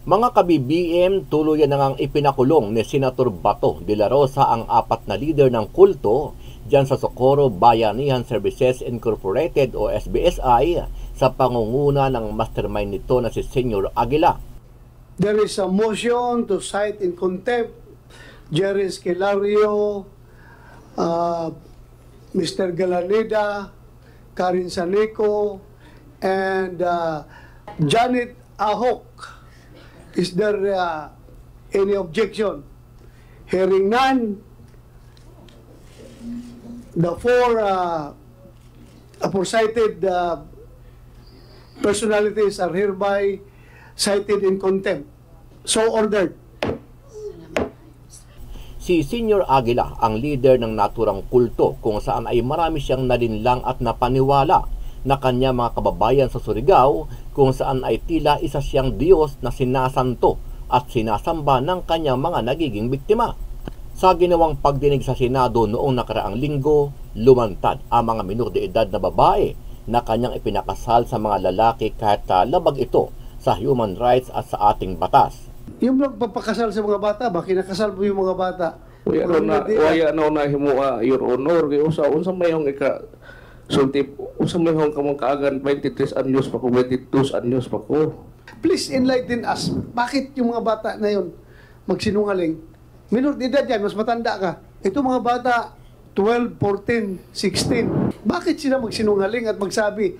Mga ka-BBM, tuluyan na ngang ipinakulong ni Senator Bato de la Rosa ang 4 na leader ng kulto dyan sa Socorro Bayanihan Services Incorporated o SBSI sa pangunguna ng mastermind nito na si Senyor Aguila. There is a motion to cite in contempt Jerry Esquilario, Mr. Galaneda, Karin Sanico, and Janet Ahok. Is there any objection? Hearing none, the four aforecited personalities are hereby cited in contempt. So ordered. Si Senyor Aguila ang leader ng naturang kulto kung saan ay marami siyang nalinlang at napaniwala na kanya mga kababayan sa Surigao kung saan ay tila isa siyang Diyos na sinasanto at sinasamba ng kanyang mga nagiging biktima. Sa ginawang pagdinig sa Senado noong nakaraang linggo, lumantad ang mga minor de edad na babae na kanyang ipinakasal sa mga lalaki kahit labag ito sa human rights at sa ating batas. Yung magpapakasal sa mga bata, ba kinakasal po yung mga bata? Waya na himo Your Honor, kaya unsa may yung sulti, unsa may yung kamang kaagan 23 anyos pa ko, 22 anyos pa ko. Please enlighten us. Bakit yung mga bata na yun magsinungaling? Minor de edad yan, mas matanda ka. Ito mga bata, 12, 14, 16. Bakit sila magsinungaling at magsabi?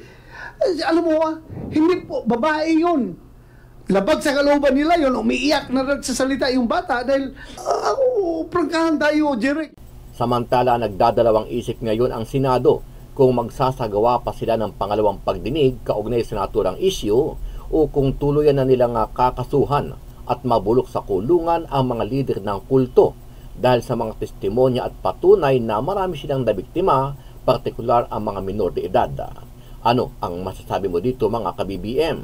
Alam mo hindi po, babae yun. Labag sa kalooban nila yun, umiiyak na nagsasalita yung bata dahil, prangkahan tayo, Jerry. Samantala, nagdadalawang isip ngayon ang Senado kung magsasagawa pa sila ng pangalawang pagdinig kaugnay sa naturang issue o kung tuluyan na nilang kakasuhan at mabulok sa kulungan ang mga lider ng kulto dahil sa mga testimonya at patunay na marami silang nabiktima, partikular ang mga minor de edad. Ano ang masasabi mo dito mga ka-BBM?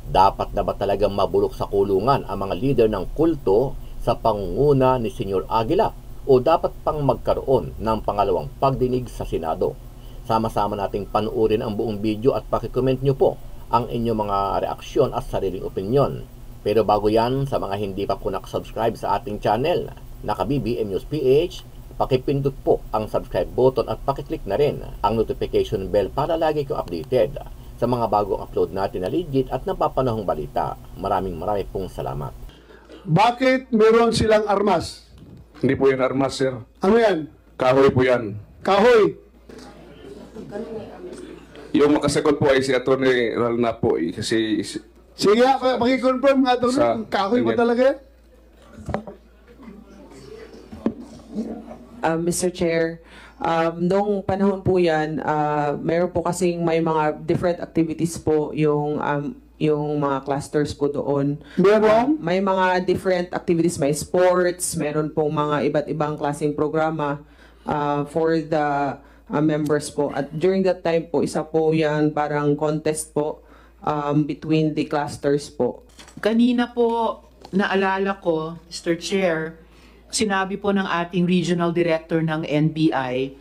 Dapat na ba talagang mabulok sa kulungan ang mga lider ng kulto sa pangunguna ni Senyor Aguila o dapat pang magkaroon ng pangalawang pagdinig sa Senado? Sama-sama nating panuorin ang buong video at pakicomment nyo po ang inyong mga reaksyon at sariling opinyon. Pero bago yan, sa mga hindi pa po nakasubscribe sa ating channel, naka-BBM News PH, pakipindot po ang subscribe button at pakiclick na rin ang notification bell para lagi ko updated sa mga bagong upload natin na legit at napapanahong balita. Maraming pong salamat. Bakit meron silang armas? Hindi po yan armas, sir. Ano yan? Kahoy po yan. Kahoy. Yung makasagot po ay si Atty. Ralna po kasi... Sige, pakiconfirm nga ito. Kahoy ba talaga yan? Mr. Chair, noong panahon po yan, mayroon po kasing may mga different activities po yung mga clusters po doon. Meron? May mga different activities, may sports, meron pong mga iba't ibang klaseng programa for the members po. At during that time po, isa po yan parang contest po between the clusters po. Kanina po, naalala ko, Mr. Chair, sinabi po ng ating regional director ng NBI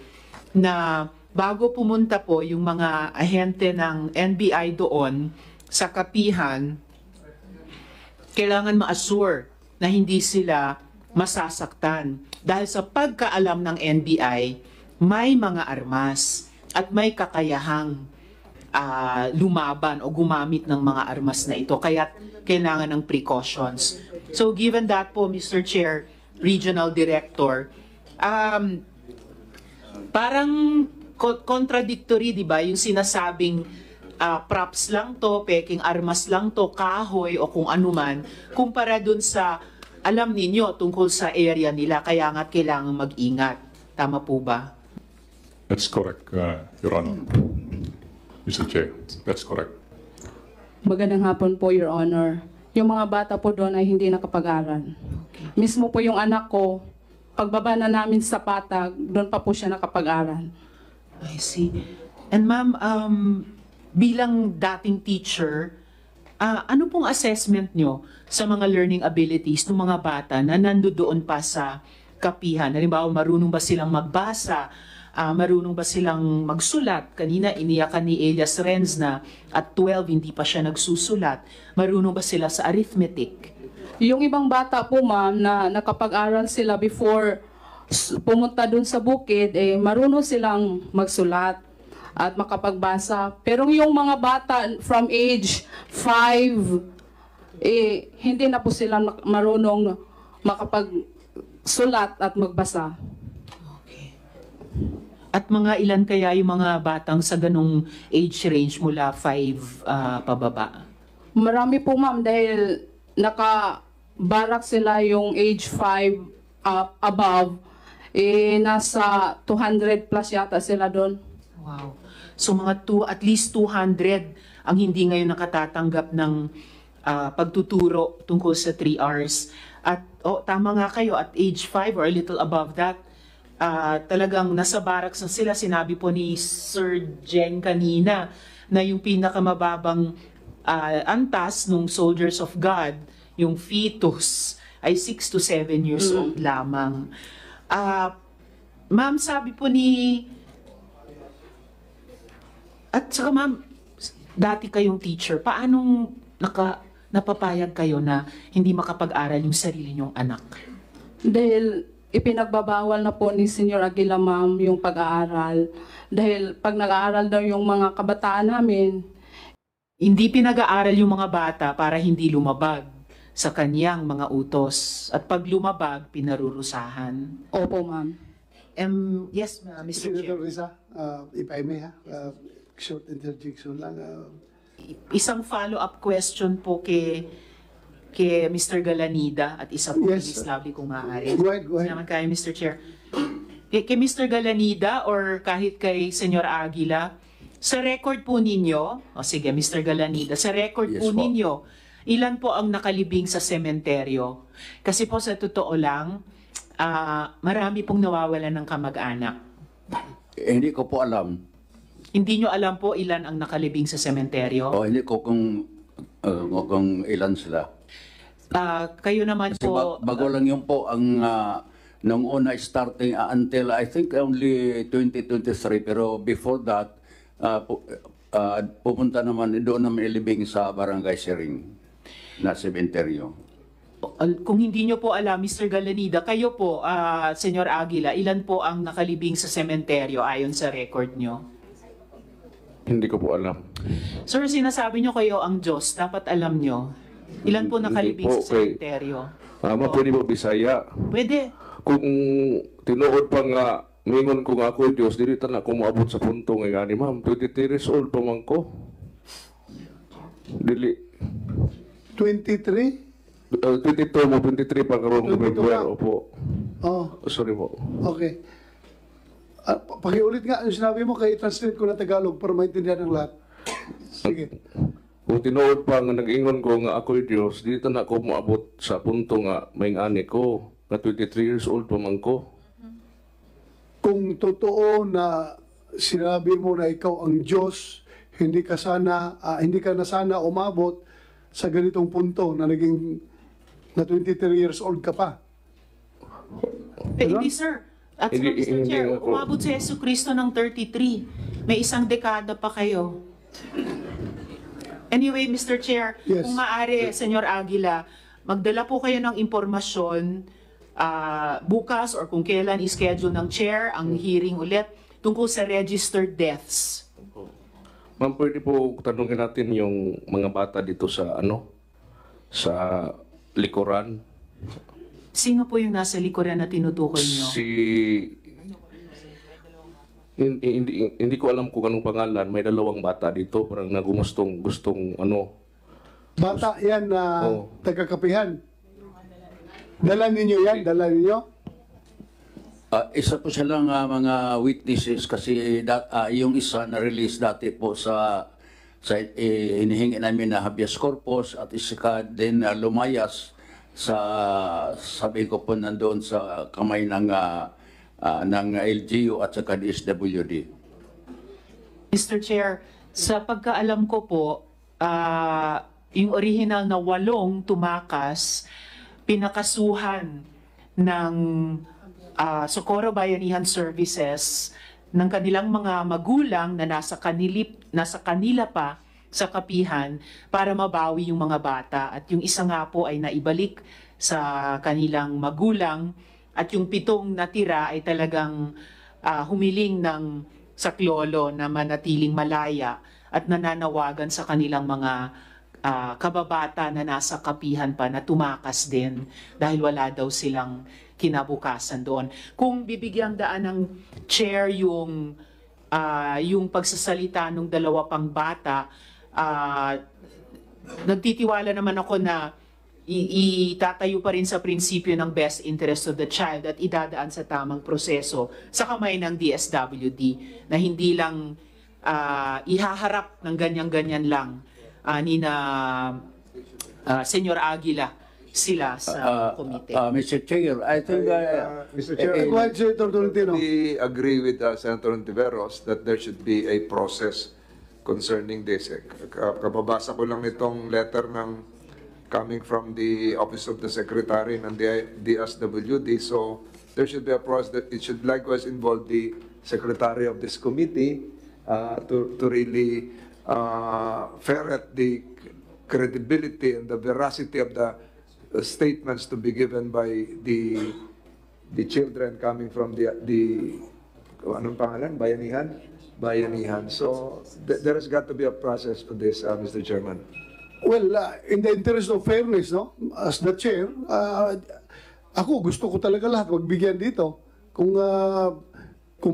na bago pumunta po yung mga ahente ng NBI doon sa kapihan, kailangan ma-assure na hindi sila masasaktan. Dahil sa pagkaalam ng NBI, may mga armas at may kakayahang lumaban o gumamit ng mga armas na ito. Kaya kailangan ng precautions. So given that po, Mr. Chair, Regional Director, parang contradictory, di ba? Yung sinasabing props lang to, peking armas lang to, kahoy o kung anuman, kumpara dun sa alam ninyo tungkol sa area nila, kaya nga kailangan mag-ingat. Tama po ba? That's correct, Your Honor. Mr. Chair, that's correct. Magandang hapon po, Your Honor. Yung mga bata po doon ay hindi nakapag-aral. Mismo po yung anak ko, pagbaba na namin sa patag, doon pa po siya nakapag-aral. I see. And ma'am, bilang dating teacher, ano pong assessment nyo sa mga learning abilities ng mga bata na nandoon pa sa kapihan? Halimbawa, marunong ba silang magbasa? Marunong ba silang magsulat? Kanina iniyakan ni Elias Renz na at 12 hindi pa siya nagsusulat. Marunong ba sila sa arithmetic? Yung ibang bata po ma'am na nakapag-aral sila before pumunta dun sa bukid, marunong silang magsulat at makapagbasa. Pero yung mga bata from age 5, hindi na po sila marunong makapagsulat at magbasa. Okay. At mga ilan kaya yung mga batang sa ganong age range mula 5 pababa? Marami po ma'am dahil naka-barak sila yung age 5 above, nasa 200 plus yata sila doon. Wow. So mga at least 200 ang hindi ngayon nakatatanggap ng pagtuturo tungkol sa 3 Rs. At tama nga kayo, at age 5 or a little above that, talagang nasa barracks na sila. Sinabi po ni Sir Jen kanina na yung pinakamababang antas ng Soldiers of God, yung fetus, ay 6 to 7 years old lamang. Ma'am, sabi po ni... At saka ma'am, dati kayong teacher, paanong napapayag kayo na hindi makapag-aral yung sarili niyong anak? Dahil ipinagbabawal na po ni Senior Aguila ma'am yung pag-aaral. Dahil pag nag-aaral daw yung mga kabataan namin, hindi pinag-aaral yung mga bata para hindi lumabag sa kaniyang mga utos. At pag lumabag, pinarurusahan. opo ma'am. Yes, Mr. Senator Chair. Risa, if I may, short interjection lang. Isang follow-up question po kay Mr. Galanida at isa po Yes. kay Ms. Lovely kung maaari. Go ahead, go ahead. Naman kayo, Mr. Chair. Kay Mr. Galanida or kahit kay Senyor Aguila, sa record po ninyo, sige Mr. Galanida, sa record Yes, po po. ninyo, ilan po ang nakalibing sa sementeryo? Kasi po sa totoo lang, marami pong nawawalan ng kamag-anak. Hindi ko po alam. Hindi nyo alam po ilan ang nakalibing sa sementeryo? O hindi ko kung ilan sila. Kayo naman Kasi po... bago lang yun po ang nung una starting until I think only 2023. Pero before that, pupunta naman doon naman ilibing sa Barangay Siring na sementeryo. Kung hindi nyo po alam, Mr. Galanida, kayo po, Senyor Aguila, ilan po ang nakalibing sa sementeryo ayon sa record nyo? Hindi ko po alam. Sir, sinasabi nyo kayo ang Diyos, dapat alam nyo. Ilan po nakalibing Hindi po, sa sementeryo? Mama, pwede ba Bisaya? Pwede. Kung tinuod pa nga, mingon ko nga ako, Diyos, dili na ako maabot sa punto nga ni ma'am, 23 years old pa man ko. Dili. 23? 22 mo, 23 pa karoon ko 22 lang. Opo. Oh, Sorry po. okay. Pakiulit nga yung sinabi mo, kaya translate ko na Tagalog para maintindihan ng lahat. Sige. Kung tinuod pa nga nag-ingon ko nga ako Diyos, dito na ako maabot sa punto nga may ani ko, na 23 years old pa man ko. Kung totoo na sinabi mo na ikaw ang Diyos, hindi ka na sana umabot sa ganitong punto na naging na 23 years old ka pa. Hindi, sir. At saka, Hindi- Mr. hindi Chair, ako. umabot si Yesu Cristo ng 33. May isang dekada pa kayo. Anyway, Mr. Chair, Yes. kung maaari, Senyor Aguila, magdala po kayo ng impormasyon bukas or kung kailan i-schedule ng chair ang hearing ulit tungkol sa registered deaths. Ma'am, pwede po tanungin natin yung mga bata dito sa sa likuran. Sino po yung nasa likuran na tinutukoy nyo? Hindi ko alam kung anong pangalan. May dalawang bata dito, parang gustong Bata yan na Oo. taga-kapihan. Dala ninyo yan? Dala ninyo? Isa po silang mga witnesses kasi yung isa na-release dati po sa inihingi namin na habeas corpus at isa din lumayas sa sabi ko po nandoon sa kamay ng LGU at saka DSWD. Mr. Chair, sa pagkaalam ko po, yung original na 8 tumakas, pinakasuhan ng Socorro Bayanihan Services ng kanilang mga magulang na nasa kanila pa sa kapihan para mabawi yung mga bata. At yung isa nga po ay naibalik sa kanilang magulang at yung 7 natira ay talagang humiling ng saklolo na manatiling malaya at nananawagan sa kanilang mga kababata na nasa kapihan pa na tumakas din dahil wala daw silang kinabukasan doon. Kung bibigyang daan ng chair yung pagsasalita ng 2 pang bata, nagtitiwala naman ako na itatayo pa rin sa prinsipyo ng best interest of the child at idadaan sa tamang proseso sa kamay ng DSWD na hindi lang ihaharap ng ganyan-ganyan lang ni na Senyor Aguila sila sa komite. Mr. Chair, I think Mr. Chair, go ahead, Senator Tolentino. We agree with Senator Ontiveros that there should be a process concerning this. Kababasa ko lang nitong letter coming from the Office of the Secretary ng DSWD. So there should be a process that it should likewise involve the Secretary of this committee to really ferret the credibility and the veracity of the statements to be given by the children coming from the anong pangalan? Bayanihan. So there has got to be a process for this, Mr. Chairman. Well, in the interest of fairness, no, as the chair, ako gusto ko talaga lahat magbigyan dito kung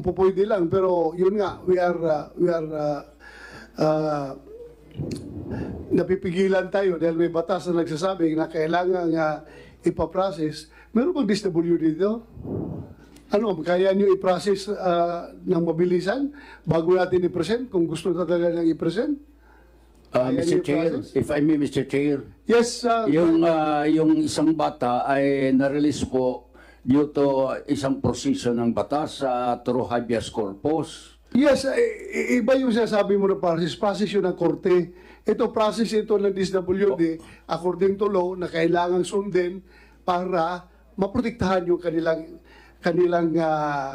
pupwede lang, pero yun nga, we are napipigilan tayo dahil may batas na nagsasabi na kailangan ipaprocess. Meron bang DSWD dito? Ano, kaya nyo i-process ng mabilisan bago natin i-present kung gusto talaga nang i-present? Mr. Chair, if I may, Mr. Chair. Yes, yung isang bata ay na-release po due to isang prosesyo ng batas through habeas corpus. Yes, iba yung sinasabi mo na process yun ng korte. Ito, process ito ng DSWD according to law na kailangang sundin para maprotektahan yung kanilang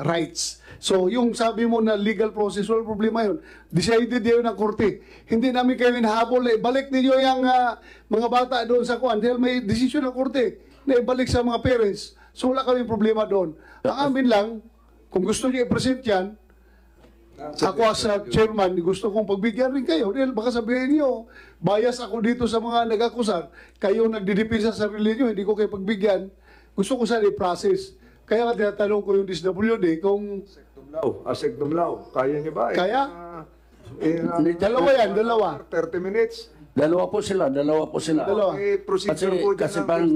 rights. So, yung sabi mo na legal process, wala problema yun. Decided yun ng korte. Hindi namin kayo hinahabol. Balik ninyo yung mga bata doon sa kuwan dahil may decision ng korte na ibalik sa mga parents. So, wala kami problema doon. Ang amin lang, kung gusto niyo i-present yan, ako as chairman, gusto kong pagbigyan rin kayo. Dahil baka sabihin niyo, bias ako dito sa mga nag-akusar. Kayo nagdidipisa sa sarili niyo, hindi ko kayo pagbigyan. Gusto ko sana i-process. Kaya nga tinatanong ko yung DSWD kung... Asegdumlaw, kaya niyo ba? Kaya? Dalawa yan, dalawa. 30 minutes. Dalawa po sila. Dalawa. Procedure po Kasi dyan parang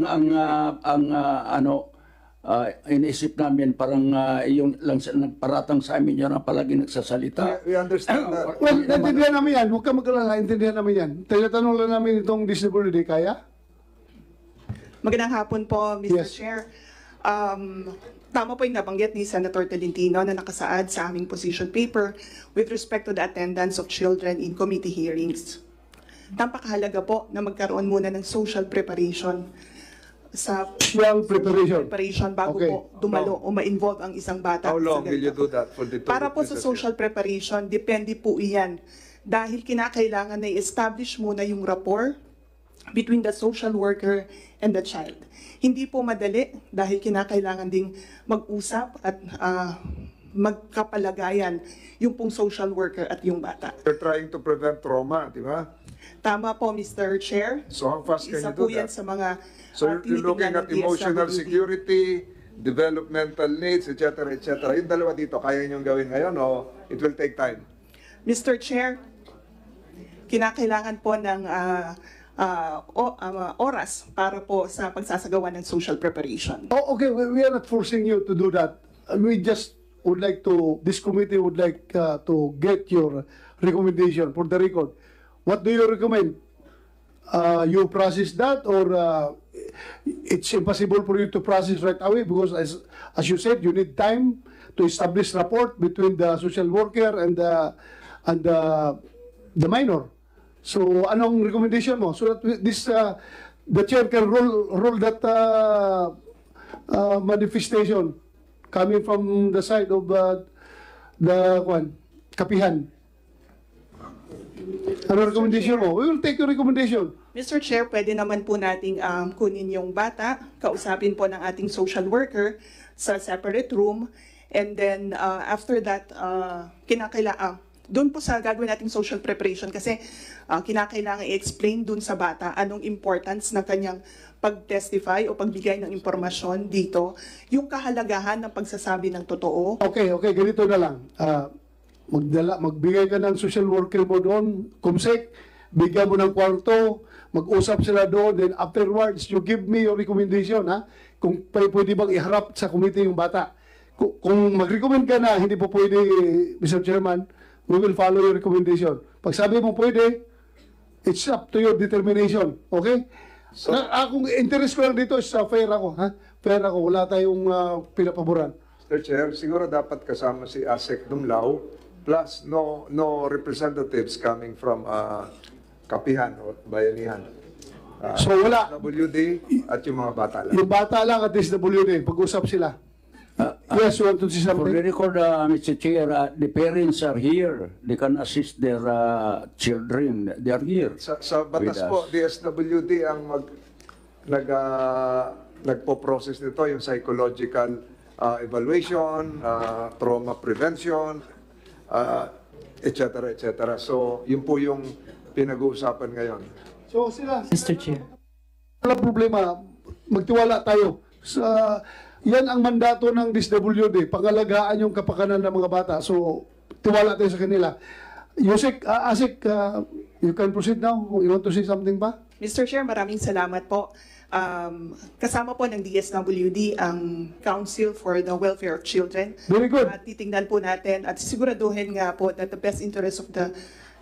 iniisip namin parang yung lang nagparatang sa amin yun ang palagi nagsasalita. We understand that. Well, naintindihan namin yan. Huwag ka mag-alala, naintindihan namin yan. Tinatanong lang namin itong DSWD, kaya? Magandang hapon po, Mr. Yes. Chair. Tama po yung nabanggit ni Senator Tolentino na nakasaad sa aming position paper with respect to the attendance of children in committee hearings. Napakahalaga po na magkaroon muna ng social preparation sa preparation bago Okay. po dumalo o ma-involve ang isang bata. How long sa will you ganito. do that for the two Para po sa witnesses social preparation, depende po iyan. Dahil kinakailangan na i-establish muna yung rapport between the social worker and the child. Hindi po madali dahil kinakailangan ding mag-usap at magkapalagayan yung pong social worker at yung bata. You're trying to prevent trauma, di ba? Tama po, Mr. Chair. So how fast can Isa you po do yan that? sa mga So you're looking tinitingnan at ng emotional DSWD. security, developmental needs, etc., etc. Yung dalawa dito, kaya niyong gawin ngayon o it will take time? Mr. Chair, kinakailangan po ng oras para po sa pagsasagawa ng social preparation. Oh, okay, we are not forcing you to do that. We just would like to, this committee would like to get your recommendation for the record. What do you recommend? You process that or it's impossible for you to process right away because as you said, you need time to establish rapport between the social worker and the minor. So anong recommendation mo so that the chair can roll that manifestation coming from the side of the kapihan? Ano recommendation mo? We will take your recommendation. Mr. Chair, pwede naman po nating kunin yung bata, kausapin po ng ating social worker sa separate room, and then after that, doon po sa gagawin nating social preparation kasi kinakailangan i-explain doon sa bata anong importance ng kanyang pag-testify o pagbigay ng impormasyon dito, yung kahalagahan ng pagsasabi ng totoo. Okay, ganito na lang. Magbigay ka ng social worker mo doon, kumsek, bigyan mo ng kwarto, mag-usap sila doon, then afterwards, you give me your recommendation, ha? Kung pwede bang iharap sa committee yung bata. Kung mag-recommend ka na, hindi po pwede, Mr. Chairman, we will follow your recommendation. Pag sabi mo pwede, it's up to your determination, okay? So, akong interest ko lang dito is fair ako, ha? Fair ako, wala tayong pinapaboran. Mr. Chair, siguro dapat kasama si ASEC Dumlao plus no representatives coming from Kapihan o Bayanihan. So wala. WD at yung mga bata lang. Yung bata lang at SWD, pag-usap sila. Yes, you want to say For something? the record, Mr. Chair, the parents are here. They can assist their children. They are here. Sa batas po, DSWD ang nagpo-process nito, yung psychological evaluation, trauma prevention, etc. etc. So, yun po yung pinag-uusapan ngayon. So sila, Mr. Chair. wala problema, magtiwala tayo. Yan ang mandato ng DSWD, pangalagaan yung kapakanan ng mga bata. So, tiwala tayo sa kanila. Yusek, Asik, you can proceed now. You want to say something ba? Mr. Chair, maraming salamat po. Kasama po ng DSWD ang Council for the Welfare of Children. Very good. At titingnan po natin at siguraduhin nga po that the best interest of the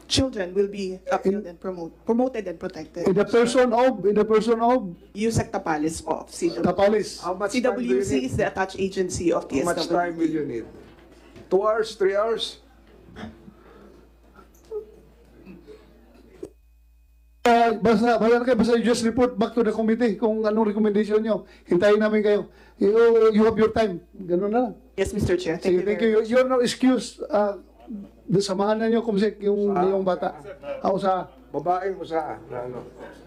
children will be upheld and promoted and protected. In the person of Yusek Tapales po of CWC. Tapalis. How much time do you CWC need? is the attached agency of How much time DSWD. will you need? 2 hours, 3 hours? Basta you just report back to the committee kung anong recommendation nyo. Hintayin namin kayo. You have your time. Ganun na lang. Yes, Mr. Chair. Sige, thank you. You're no excuse. Samahan na nyo kumsik yung bata. Ako sa... Babaeng mo saan?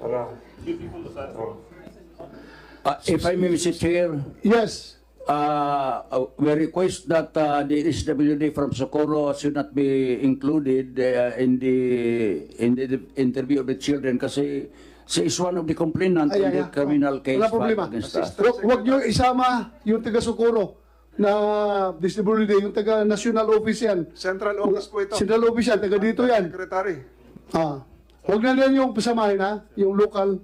Para... If I may, Mr. Chair, Yes. we request that the SWD from Socorro should not be included in the interview of the children kasi she is one of the complainants in the criminal case Wala problema. against us. Huwag nyo isama yung taga-Socorro na DSWD, yung taga-national office yan. Central office po ito. Central office yan, taga dito yan. Secretary. Huwag na yan yung pasamahin, ha? Yung local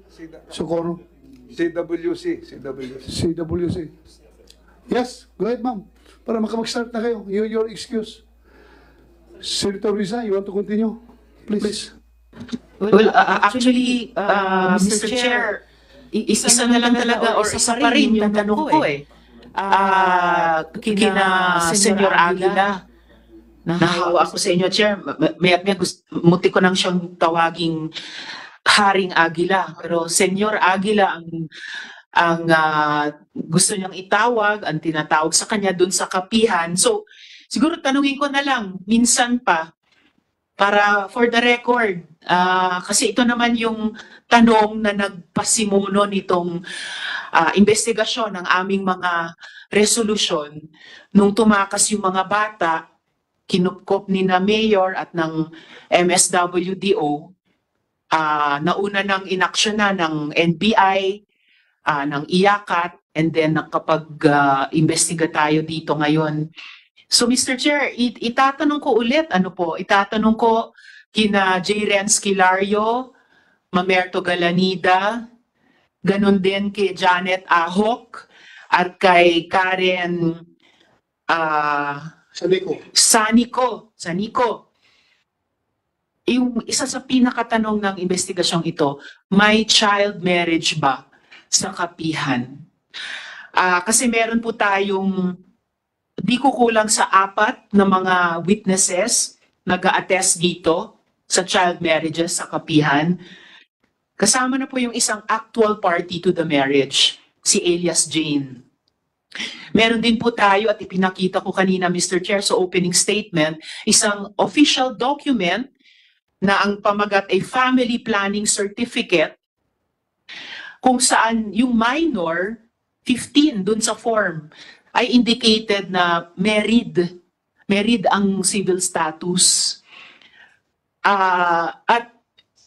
Socorro. CWC. CWC. Yes, go ahead, ma'am. Para mag-start na kayo. Your excuse. Senator Risa, you want to continue? Please. Well, actually, Mr. Chair, isa na lang talaga or isa pa rin yung tanong ko eh. Kina Senyor Aguila, nahawa ako sa inyo, Chair. May muti ko nang siyang tawaging Haring Aguila. Pero Senyor Aguila ang gusto niyang itawag, ang tinatawag sa kanya dun sa kapihan. So, siguro tanungin ko na lang, minsan pa, para for the record, kasi ito naman yung tanong na nagpasimuno nitong investigasyon ng aming mga resolusyon nung tumakas yung mga bata, kinupkop ni na Mayor at ng MSWDO, nauna ng inaksyonan ng NBI, ng IACAT, and then nakapag-investiga tayo dito ngayon. So Mr. Chair, itatanong ko ulit, itatanong ko kina J. Renz Kilario, Mamerto Galanida, ganun din kay Janet Ahok, at kay Karen Saniko. Yung isa sa pinakatanong ng investigasyong ito, may child marriage ba sa kapihan? Kasi meron po tayong di kukulang sa 4 na mga witnesses nag-a-attest dito sa child marriages sa kapihan. Kasama na po yung isang actual party to the marriage, si Elias Jane. Meron din po tayo, at ipinakita ko kanina, Mr. Chair, sa opening statement, isang official document na ang pamagat ay Family Planning Certificate, kung saan yung minor, 15 dun sa form, ay indicated na married ang civil status. At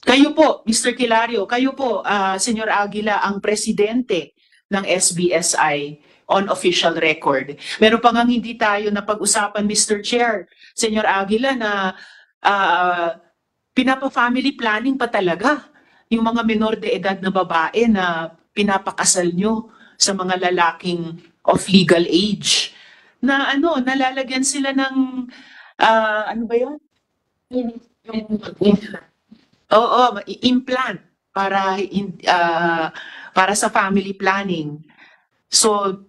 kayo po, Mr. Kilario, kayo po, Senyor Aguila, ang presidente ng SBSI on official record. Meron pa ngang hindi tayo napag-usapan, Mr. Chair, Senyor Aguila, na pinapa-family planning pa talaga yung mga menor de edad na babae na pinapakasal nyo sa mga lalaking of legal age. Na nalalagyan sila ng, ano ba yun? Oo, implant para sa family planning. So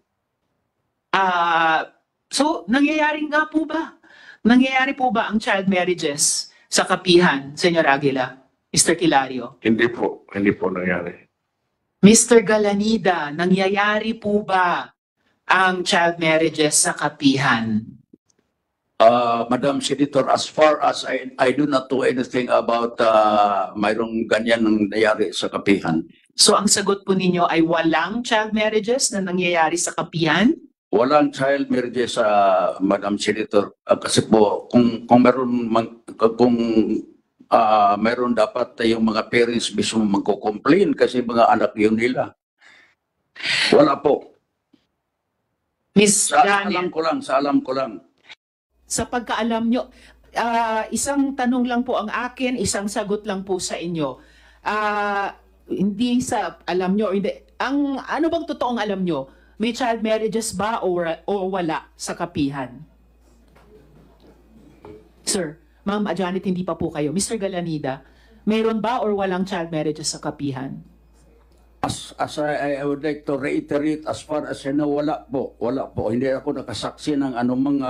nangyayari nga po ba? Nangyayari po ba ang child marriages sa kapihan, Senyor Aguila? Mr. Kilario? Hindi po nangyari. Mr. Galanida, nangyayari po ba ang child marriages sa kapihan? Madam Senator, as far as I do not know anything about mayroong ganyan nangyayari sa kapihan. So ang sagot po ninyo ay walang child marriages na nangyayari sa kapihan? Walang child marriages sa Madam Senator. Kasi po, kung meron dapat yung mga parents mismo magko-complain kasi mga anak yun nila. Wala po. Miss Janet, Sa alam ko lang. sa pagkaalam nyo, isang tanong lang po ang akin, isang sagot lang po sa inyo. Hindi sa alam nyo, hindi. Ano bang totoong alam nyo? May child marriages ba o wala sa kapihan? Sir, Ma'am Janet, hindi pa po kayo. Mr. Galanida, mayroon ba or walang child marriages sa kapihan? As I would like to reiterate, as far as I know, wala po. Hindi ako nakasaksi ng anumang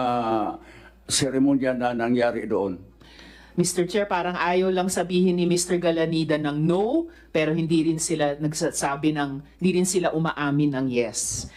seremonya na nangyari doon. Mr. Chair, parang ayaw lang sabihin ni Mr. Galanida ng no, pero hindi rin sila umaamin ng yes.